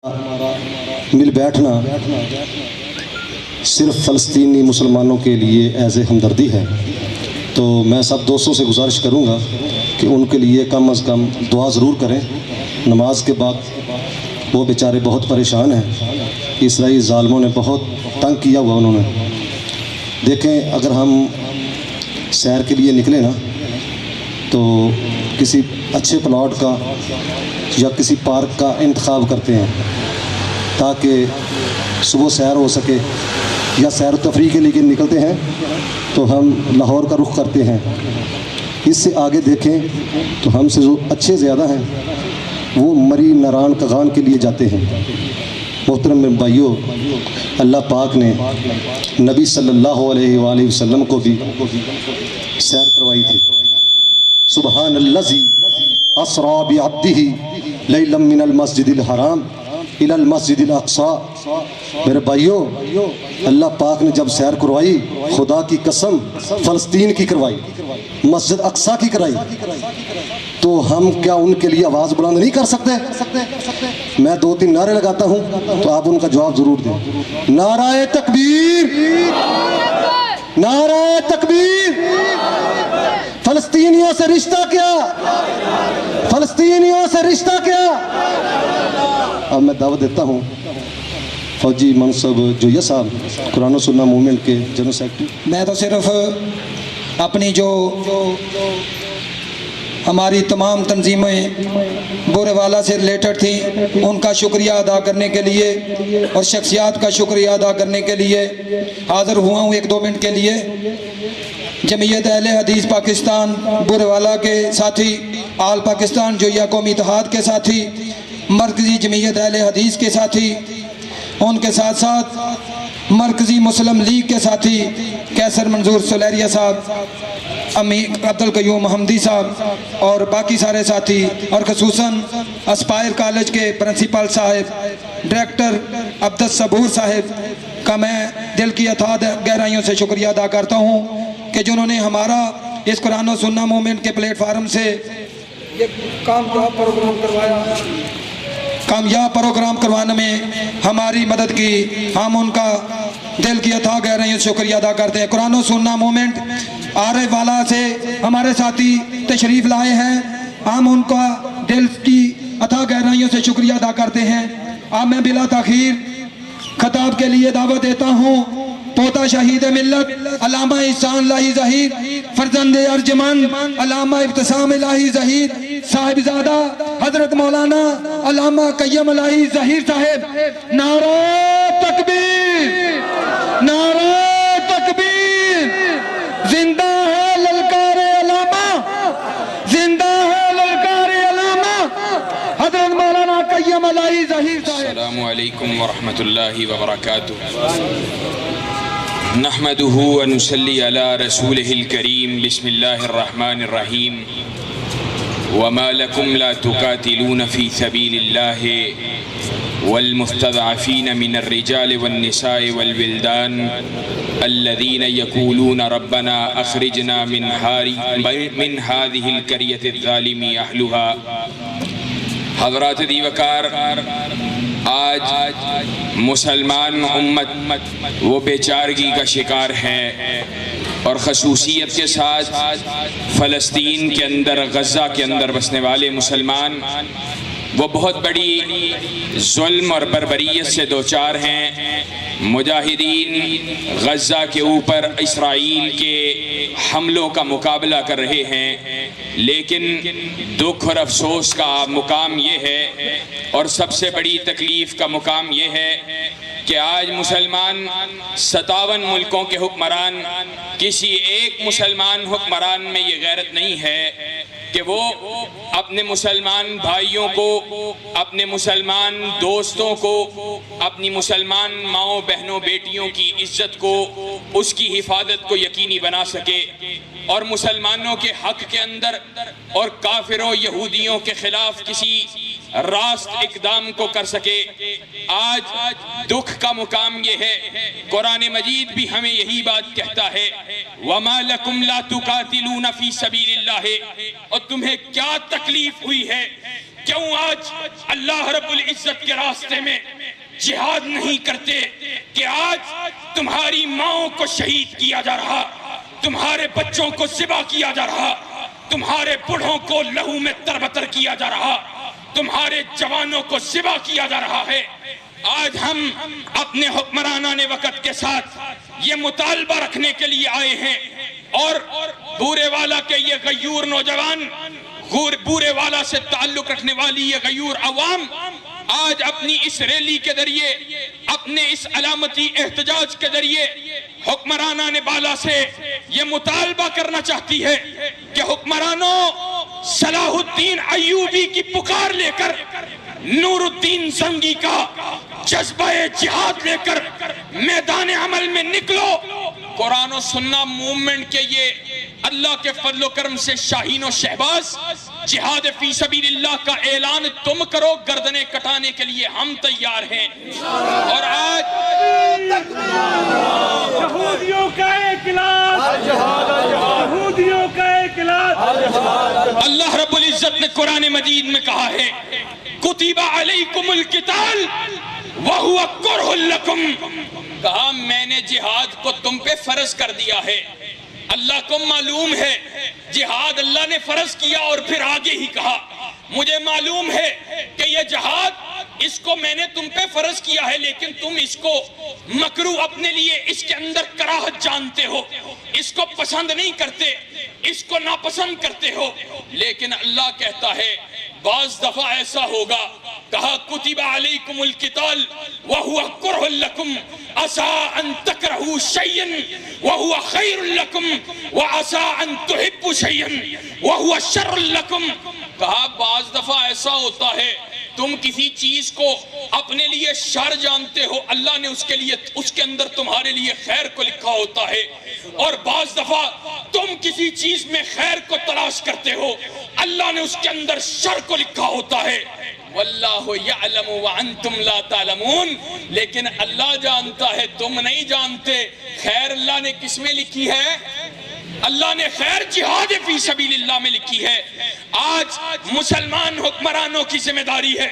مل بیٹھنا صرف فلسطینی مسلمانوں کے لیے ایز اے ہمدردی ہے، تو میں سب دوستوں سے گزارش کروں گا کہ ان کے لیے کم از کم دعا ضرور کریں۔ نماز کے بعد وہ بیچارے بہت پریشان ہیں، اسرائیلی ظالموں نے بہت تنگ کیا ہوا انہوں نے۔ دیکھیں، اگر ہم سیر کے لیے نکلیں نا تو کسی اچھے پلاٹ کا یا کسی پارک کا انتخاب کرتے ہیں تاکہ صبح سیر ہو سکے، یا سیر و تفریح کے لیے نکلتے ہیں تو ہم لاہور کا رخ کرتے ہیں۔ اس سے آگے دیکھیں تو ہم سے جو اچھے زیادہ ہیں وہ مری ناران کغان کے لیے جاتے ہیں۔ محترم بھائیو، اللہ پاک نے نبی صلی اللہ علیہ وآلہ وسلم کو بھی سیر کروائی تھی۔ سبحان الذی اسری بعبدہ لیلا من المسجد الحرام الی المسجد الاقصی۔ میرے بھائیو، اللہ پاک نے جب سیر کروائی، خدا کی قسم فلسطین کی کروائی، مسجد اقصی کی کرائی، تو ہم کیا ان کے لیے آواز بلند نہیں کر سکتے؟ میں 2-3 نعرے لگاتا ہوں تو آپ ان کا جواب ضرور دیں۔ نعرہ تکبیر، نعرہ تکبیر۔ فلسطینیوں سے رشتہ کیا؟ فلسطینیوں سے رشتہ کیا؟ اب میں دعوت دیتا ہوں فوجی منصب جویہ صاحب، قرآن و سنہ موومنٹ کے جنرل سیکرٹری۔ میں تو صرف اپنی جو ہماری تمام تنظیمیں بورے والا سے ریلیٹڈ تھیں ان کا شکریہ ادا کرنے کے لیے اور شخصیات کا شکریہ ادا کرنے کے لیے حاضر ہوا ہوں 1-2 منٹ کے لیے۔ جمعیت اہل حدیث پاکستان بورے والا کے ساتھی، آل پاکستان جویہ قومی اتحاد کے ساتھی، مرکزی جمعیت اہل حدیث کے ساتھی، ان کے ساتھ ساتھ مرکزی مسلم لیگ کے ساتھی کیسر منظور سلیریہ صاحب، امیر عبدالقیوم حمدی صاحب اور باقی سارے ساتھی، اور خصوصاً اسپائر کالج کے پرنسپل صاحب ڈائریکٹر عبدالصبور صاحب کا میں دل کی اتھاہ گہرائیوں سے شکریہ ادا کرتا ہوں کہ جنہوں نے ہمارا اس قرآن و سنہ موومنٹ کے پلیٹ فارم سے یہ کامیاب پروگرام کروانے میں ہماری مدد کی۔ ہم ان کا دل کی اتھاہ گہرائیوں سے شکریہ ادا کرتے ہیں۔ قرآن و سنہ موومنٹ آرے والا سے ہمارے ساتھی تشریف لائے ہیں، ہم ان کا دل کی اتھاہ گہرائیوں سے شکریہ ادا کرتے ہیں۔ اب میں بلا تاخیر خطاب کے لیے دعوت دیتا ہوں پوتا شہید ملت علامہ احسان الہی ظہیر، فرزند ارجمند علامہ ابتسام الہی ظہیر، صاحبزادہ حضرت مولانا علامہ قیم الہی ظہیر صاحب۔ نعرہ تکبیر، نعرہ تکبیر۔ زندہ ہے للکار علامہ، زندہ ہے للکار علامہ حضرت مولانا قیم الہی ظہیر صاحب۔ السلام علیکم ورحمۃ اللہ وبرکاتہ۔ نحمده ونصلي على رسوله الكريم، بسم الله الرحمن الرحيم۔ وما لكم لا تقاتلون في سبيل الله والمستضعفين من الرجال والنساء والولدان الذين يقولون ربنا أخرجنا من هذه القرية الظالم أهلها۔ حضرات دیوکار، آج مسلمان امت وہ بے چارگی کا شکار ہے، اور خصوصیت کے ساتھ فلسطین کے اندر، غزہ کے اندر بسنے والے مسلمان وہ بہت بڑی ظلم اور بربریت سے دوچار ہیں۔ مجاہدین غزہ کے اوپر اسرائیل کے حملوں کا مقابلہ کر رہے ہیں، لیکن دکھ اور افسوس کا مقام یہ ہے، اور سب سے بڑی تکلیف کا مقام یہ ہے کہ آج مسلمان 57 ملکوں کے حکمران، کسی ایک مسلمان حکمران میں یہ غیرت نہیں ہے کہ وہ اپنے مسلمان بھائیوں کو، اپنے مسلمان دوستوں کو، اپنی مسلمان ماؤں بہنوں بیٹیوں کی عزت کو، اس کی حفاظت کو یقینی بنا سکے، اور مسلمانوں کے حق کے اندر اور کافروں یہودیوں کے خلاف کسی راست اقدام کو کر سکے۔ آج دکھ کا مقام یہ ہے، قرآن مجید بھی ہمیں یہی بات کہتا ہے، وَمَا لَكُمْ لَا تُقَاتِلُونَ فِي سَبِيلِ اللَّهِ، اور تمہیں کیا تکلیف ہوئی ہے کیوں آج اللہ رب العزت کے راستے میں جہاد نہیں کرتے کہ آج تمہاری ماؤں کو شہید کیا جا رہا، تمہارے بچوں کو ذبح کیا جا رہا، تمہارے بڑھوں کو لہو میں تربتر کیا جا رہا، تمہارے جوانوں کو ذبح کیا جا رہا ہے۔ آج ہم اپنے حکمرانان وقت کے ساتھ یہ مطالبہ رکھنے کے لیے آئے ہیں، اور بورے والا کے یہ غیور نوجوان، بورے والا سے تعلق رکھنے والی یہ غیور عوام آج اپنی اس ریلی کے ذریعے، اپنے اس علامتی احتجاج کے ذریعے حکمرانان بالا سے یہ مطالبہ کرنا چاہتی ہے کہ حکمرانوں، صلاح الدین ایوبی کی پکار لے کر، نور الدین زنگی کا جذبہ جہاد لے کر میدان عمل میں نکلو۔ قرآن و سنہ موومنٹ کے یہ اللہ کے فضل و کرم سے شاہین و شہباز جہاد فی سبیل اللہ کا اعلان تم کرو، گردنیں کٹانے کے لیے ہم تیار ہیں۔ اور آج یہودیوں کا انقلاب، یہودیوں کا انقلاب، اللہ رب العزت نے قرآن مجید میں کہا ہے کتب علیکم القتال وہو کرہ لکم، کہا میں نے جہاد کو تم پہ فرض کر دیا ہے۔ اللہ کو معلوم ہے جہاد اللہ نے فرض کیا، اور پھر آگے ہی کہا مجھے معلوم ہے کہ یہ جہاد اس کو میں نے تم پہ فرض کیا ہے، لیکن تم اس کو مکروہ اپنے لیے، اس کے اندر کراہت جانتے ہو، اس کو پسند نہیں کرتے، اس کو ناپسند کرتے ہو۔ لیکن اللہ کہتا ہے بعض دفعہ ایسا ہوگا، کہا کتب علیکم القتال وہو کرہ لکم عسیٰ ان تکرہوا شیئا وہو خیر لکم وعسیٰ ان تحبوا شیئا وہو شر لکم، کہا بعض دفعہ ایسا ہوتا ہے تم کسی چیز کو اپنے لیے شر جانتے ہو، اللہ نے اس کے اندر تمہارے لیے خیر کو لکھا ہوتا ہے، اور بعض دفعہ تم کسی چیز میں خیر کو تلاش کرتے ہو، اللہ نے اس کے اندر شر کو لکھا ہوتا ہے۔ واللہ یعلم وانتم لا تعلمون، لیکن اللہ جانتا ہے تم نہیں جانتے۔ خیر اللہ نے کس میں لکھی ہے؟ اللہ نے خیر جہاد فی سبیل اللہ میں لکھی ہے۔ آج مسلمان حکمرانوں کی ذمہ داری ہے،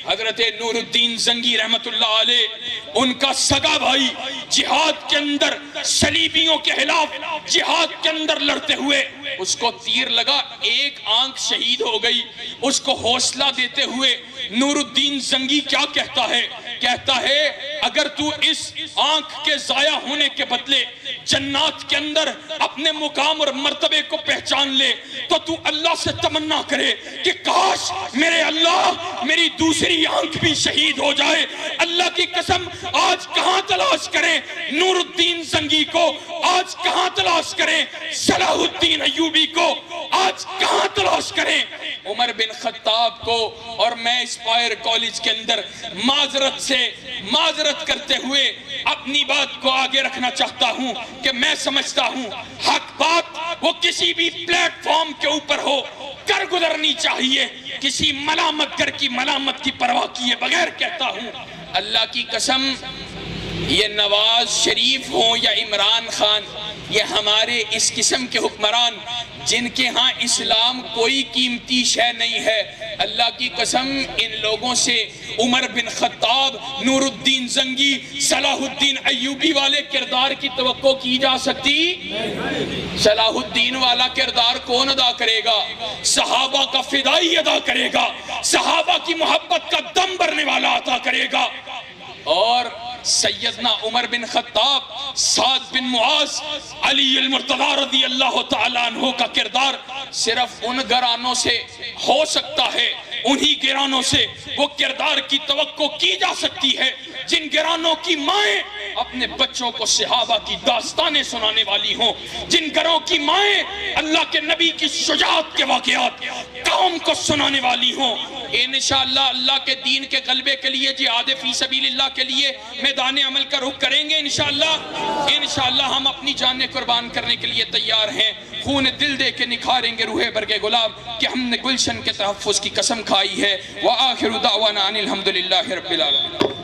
حضرت نور الدین زنگی رحمت اللہ علیہ، ان کا سگا بھائی جہاد کے اندر صلیبیوں کے خلاف جہاد کے اندر لڑتے ہوئے اس کو تیر لگا، ایک آنکھ شہید ہو گئی۔ اس کو حوصلہ دیتے ہوئے نور الدین زنگی کیا کہتا ہے؟ کہتا ہے اگر تو اس آنکھ کے ضائع ہونے کے بدلے جنات کے اندر اپنے مقام اور مرتبے کو پہچان لے تو تو اللہ سے تمنا کرے کہ کاش میرے اللہ میری دوسری آنکھ بھی شہید ہو جائے۔ اللہ کی قسم آج کہاں تلاش کریں نور الدین زنگی کو، آج کہاں تلاش کریں صلاح الدین ایوبی کو، آج کہاں تلاش کریں عمر بن خطاب کو۔ اور میں اسپائر کالج کے اندر معذرت کرتے ہوئے اپنی بات کو آگے رکھنا چاہتا ہوں کہ میں سمجھتا ہوں حق بات وہ کسی بھی پلیٹ فارم کے اوپر ہو کر گزرنی چاہیے، کسی ملامت گر کی ملامت کی پرواہ کیے بغیر کہتا ہوں اللہ کی قسم، یہ نواز شریف ہوں یا عمران خان، یہ ہمارے اس قسم کے حکمران جن کے ہاں اسلام کوئی قیمتی شے نہیں ہے، اللہ کی قسم ان لوگوں سے عمر بن خطاب، نور الدین زنگی، صلاح الدین ایوبی والے کردار کی توقع کی جا سکتی؟ صلاح الدین والا کردار کون ادا کرے گا؟ صحابہ کا فدائی ادا کرے گا، صحابہ کی محبت کا دم بھرنے والا ادا کرے گا۔ اور سیدنا عمر بن خطاب، سعد بن معاذ، علی المرتضی رضی اللہ تعالیٰ عنہ کا کردار صرف ان گھرانوں سے ہو سکتا ہے، انہی گھرانوں سے وہ کردار کی توقع کی جا سکتی ہے جن گھرانوں کی مائیں اپنے بچوں کو صحابہ کی داستانیں سنانے والی ہوں، جن گھروں کی مائیں اللہ کے نبی کی شجاعت کے واقعات قوم کو سنانے والی ہوں۔ انشاءاللہ اللہ کے دین کے غلبے کے لیے، جہاد فی سبیل اللہ کے لیے میدان عمل کا رخ کریں گے انشاءاللہ ہم اپنی جانیں قربان کرنے کے لیے تیار ہیں، خون دل دے کے نکھاریں گے روح برگ گلاب کہ ہم نے گلشن کے تحفظ کی قسم کھائی ہے۔ وآخر دعوانا ان الحمدللہ رب العالمین۔